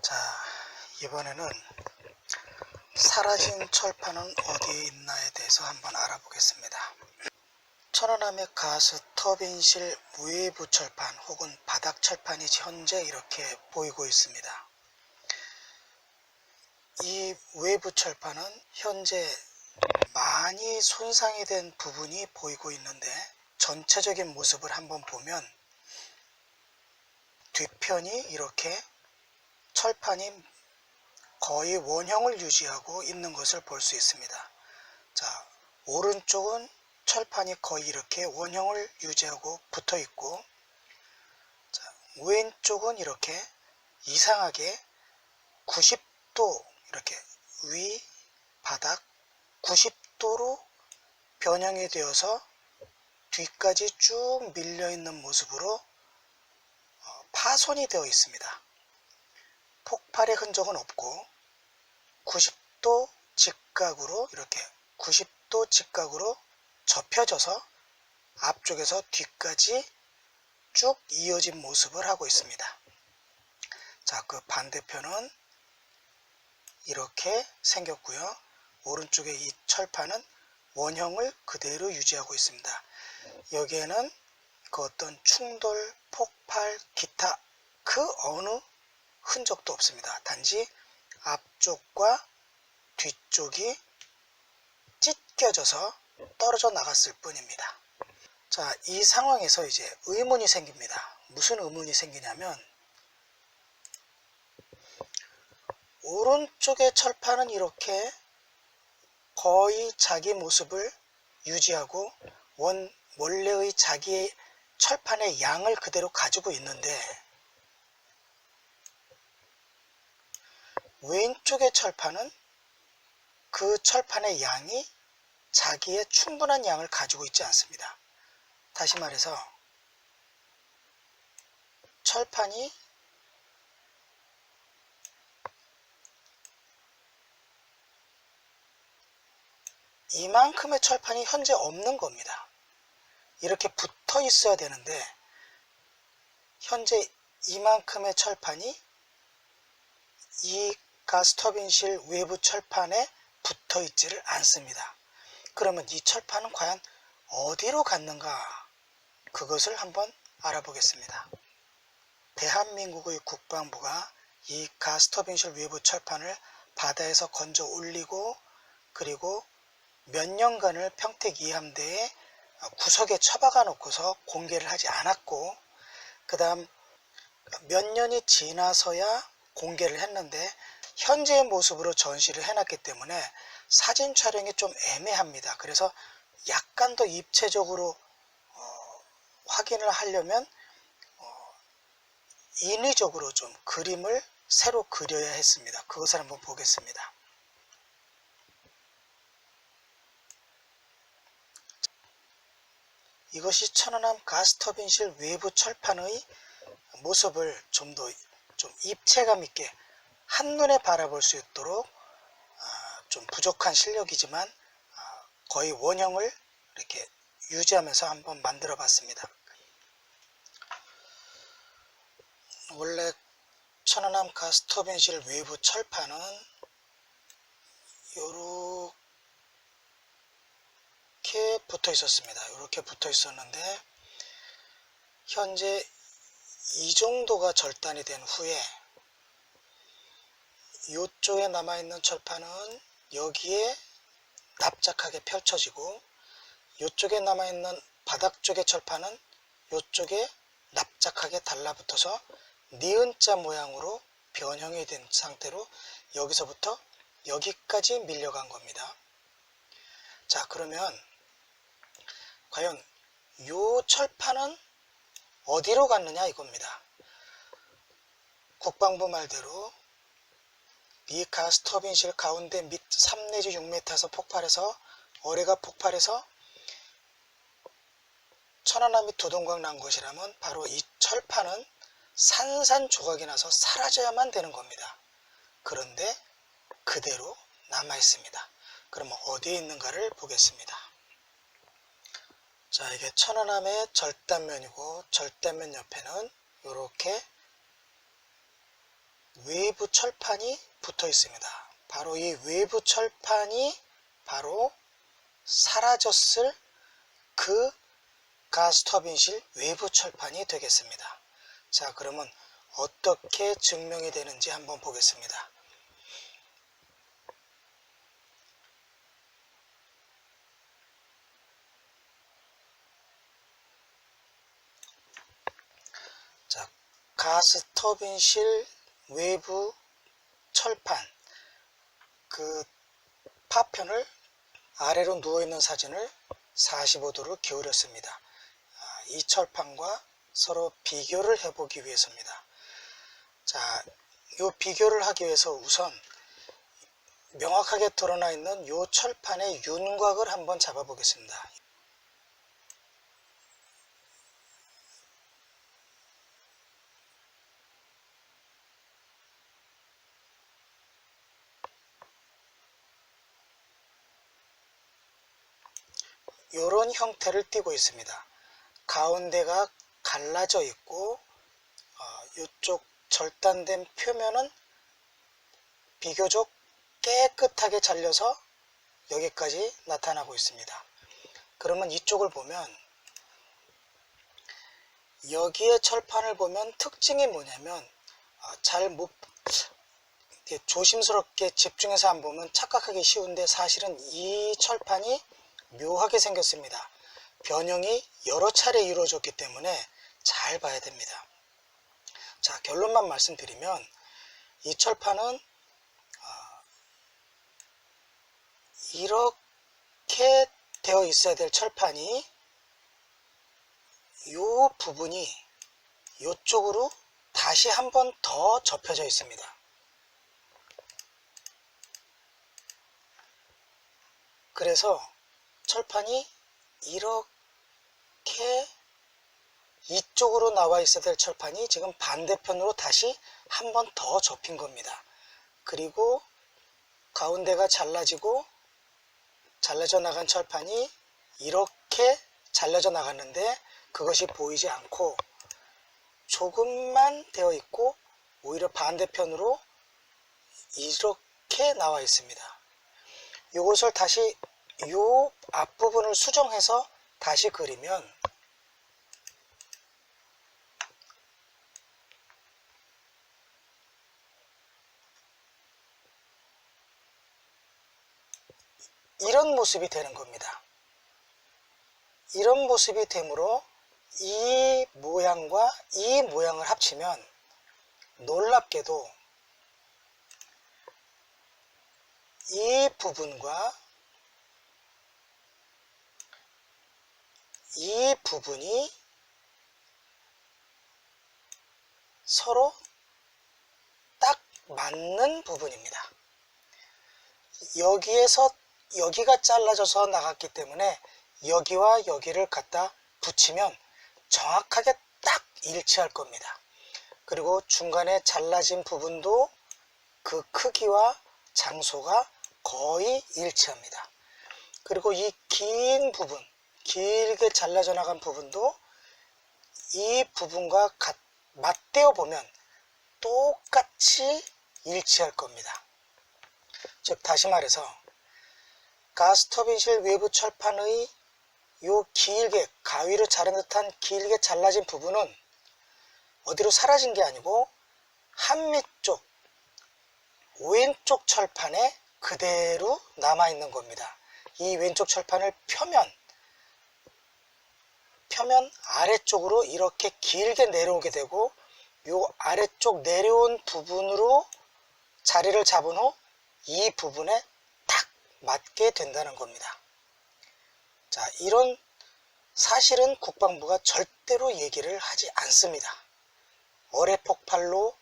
자, 이번에는 사라진 철판은 어디에 있나에 대해서 한번 알아보겠습니다. 천안함의 가스터빈실 외부 철판 혹은 바닥 철판이 현재 이렇게 보이고 있습니다. 이 외부 철판은 현재 많이 손상이 된 부분이 보이고 있는데, 전체적인 모습을 한번 보면 뒤편이 이렇게 철판이 거의 원형을 유지하고 있는 것을 볼 수 있습니다. 자, 오른쪽은 철판이 거의 이렇게 원형을 유지하고 붙어 있고, 자, 왼쪽은 이렇게 이상하게 90도 이렇게 위 바닥 90도로 변형이 되어서 뒤까지 쭉 밀려 있는 모습으로 파손이 되어 있습니다. 폭발의 흔적은 없고 90도 직각으로 이렇게 90도 직각으로 접혀져서 앞쪽에서 뒤까지 쭉 이어진 모습을 하고 있습니다. 자, 그 반대편은 이렇게 생겼고요. 오른쪽의 이 철판은 원형을 그대로 유지하고 있습니다. 여기에는 그 어떤 충돌, 폭발, 기타 그 어느 흔적도 없습니다. 단지 앞쪽과 뒤쪽이 찢겨져서 떨어져 나갔을 뿐입니다. 자, 이 상황에서 이제 의문이 생깁니다. 무슨 의문이 생기냐면, 오른쪽의 철판은 이렇게 거의 자기 모습을 유지하고 원래의 자기의 철판의 양을 그대로 가지고 있는데, 왼쪽의 철판은 그 철판의 양이 자기의 충분한 양을 가지고 있지 않습니다. 다시 말해서 철판이 이만큼의 철판이 현재 없는 겁니다. 이렇게 붙어 있어야 되는데 현재 이만큼의 철판이 이 가스터빈실 외부 철판에 붙어 있지를 않습니다. 그러면 이 철판은 과연 어디로 갔는가? 그것을 한번 알아보겠습니다. 대한민국의 국방부가 이 가스터빈실 외부 철판을 바다에서 건져 올리고, 그리고 몇 년간을 평택 이함대에 구석에 처박아 놓고서 공개를 하지 않았고, 그 다음 몇 년이 지나서야 공개를 했는데 현재의 모습으로 전시를 해놨기 때문에 사진 촬영이 좀 애매합니다. 그래서 약간 더 입체적으로 확인을 하려면 인위적으로 좀 그림을 새로 그려야 했습니다. 그것을 한번 보겠습니다. 이것이 천안함 가스터빈실 외부 철판의 모습을 좀 더 입체감 있게 한눈에 바라볼 수 있도록 좀 부족한 실력이지만 거의 원형을 이렇게 유지하면서 한번 만들어 봤습니다. 원래 천안함 가스터빈실 외부 철판은 이렇게 붙어 있었습니다. 이렇게 붙어 있었는데 현재 이 정도가 절단이 된 후에 이쪽에 남아있는 철판은 여기에 납작하게 펼쳐지고, 이쪽에 남아있는 바닥 쪽의 철판은 이쪽에 납작하게 달라붙어서 니은자 모양으로 변형이 된 상태로 여기서부터 여기까지 밀려간 겁니다. 자, 그러면 과연 이 철판은 어디로 갔느냐 이겁니다. 국방부 말대로 이 가스터빈실 가운데 밑 3 내지 6m에서 폭발해서 어뢰가 폭발해서 천안함이 두동강 난 것이라면 바로 이 철판은 산산조각이 나서 사라져야만 되는 겁니다. 그런데 그대로 남아 있습니다. 그러면 어디에 있는가를 보겠습니다. 자, 이게 천안함의 절단면이고, 절단면 옆에는 이렇게 외부 철판이 붙어 있습니다. 바로 이 외부 철판이 바로 사라졌을 그 가스터빈실 외부 철판이 되겠습니다. 자, 그러면 어떻게 증명이 되는지 한번 보겠습니다. 자, 가스터빈실 외부 철판 그 파편을 아래로 누워있는 사진을 45도로 기울였습니다. 이 철판과 서로 비교를 해보기 위해서입니다. 자, 이 비교를 하기 위해서 우선 명확하게 드러나 있는 이 철판의 윤곽을 한번 잡아 보겠습니다. 이런 형태를 띠고 있습니다. 가운데가 갈라져 있고 이쪽 절단된 표면은 비교적 깨끗하게 잘려서 여기까지 나타나고 있습니다. 그러면 이쪽을 보면 여기에 철판을 보면 특징이 뭐냐면 조심스럽게 집중해서 안 보면 착각하기 쉬운데 사실은 이 철판이 묘하게 생겼습니다. 변형이 여러 차례 이루어졌기 때문에 잘 봐야 됩니다. 자, 결론만 말씀드리면 이 철판은 이렇게 되어 있어야 될 철판이 이 부분이 이쪽으로 다시 한 번 더 접혀져 있습니다. 그래서 철판이 이렇게 이쪽으로 나와 있어야 될 철판이 지금 반대편으로 다시 한 번 더 접힌 겁니다. 그리고 가운데가 잘라져 나간 철판이 이렇게 잘려져 나갔는데 그것이 보이지 않고 조금만 되어 있고 오히려 반대편으로 이렇게 나와 있습니다. 이것을 다시 이 앞부분을 수정해서 다시 그리면 이런 모습이 되는 겁니다. 이런 모습이 되므로 이 모양과 이 모양을 합치면 놀랍게도 이 부분과 이 부분이 서로 딱 맞는 부분입니다. 여기가 잘라져서 나갔기 때문에 여기와 여기를 갖다 붙이면 정확하게 딱 일치할 겁니다. 그리고 중간에 잘라진 부분도 그 크기와 장소가 거의 일치합니다. 그리고 이 긴 부분, 길게 잘라져 나간 부분도 이 부분과 맞대어 보면 똑같이 일치할 겁니다. 즉 다시 말해서 가스터빈실 외부 철판의 요 길게 가위로 자른 듯한 길게 잘라진 부분은 어디로 사라진 게 아니고 한밑쪽 왼쪽 철판에 그대로 남아있는 겁니다. 이 왼쪽 철판을 펴면 아래쪽으로 이렇게 길게 내려오게 되고 요 아래쪽 내려온 부분으로 자리를 잡은 후 이 부분에 딱 맞게 된다는 겁니다. 자, 이런 사실은 국방부가 절대로 얘기를 하지 않습니다. 어뢰 폭발로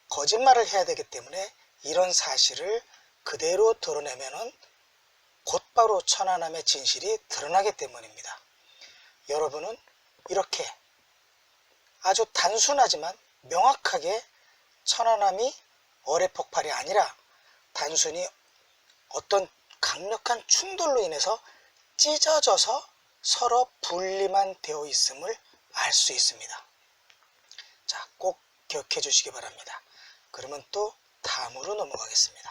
거짓말을 해야 되기 때문에 이런 사실을 그대로 드러내면은 곧바로 천안함의 진실이 드러나기 때문입니다. 여러분은 이렇게 아주 단순하지만 명확하게 천안함이 어뢰 폭발이 아니라 단순히 어떤 강력한 충돌로 인해서 찢어져서 서로 분리만 되어 있음을 알 수 있습니다. 자, 꼭 기억해 주시기 바랍니다. 그러면 또 다음으로 넘어가겠습니다.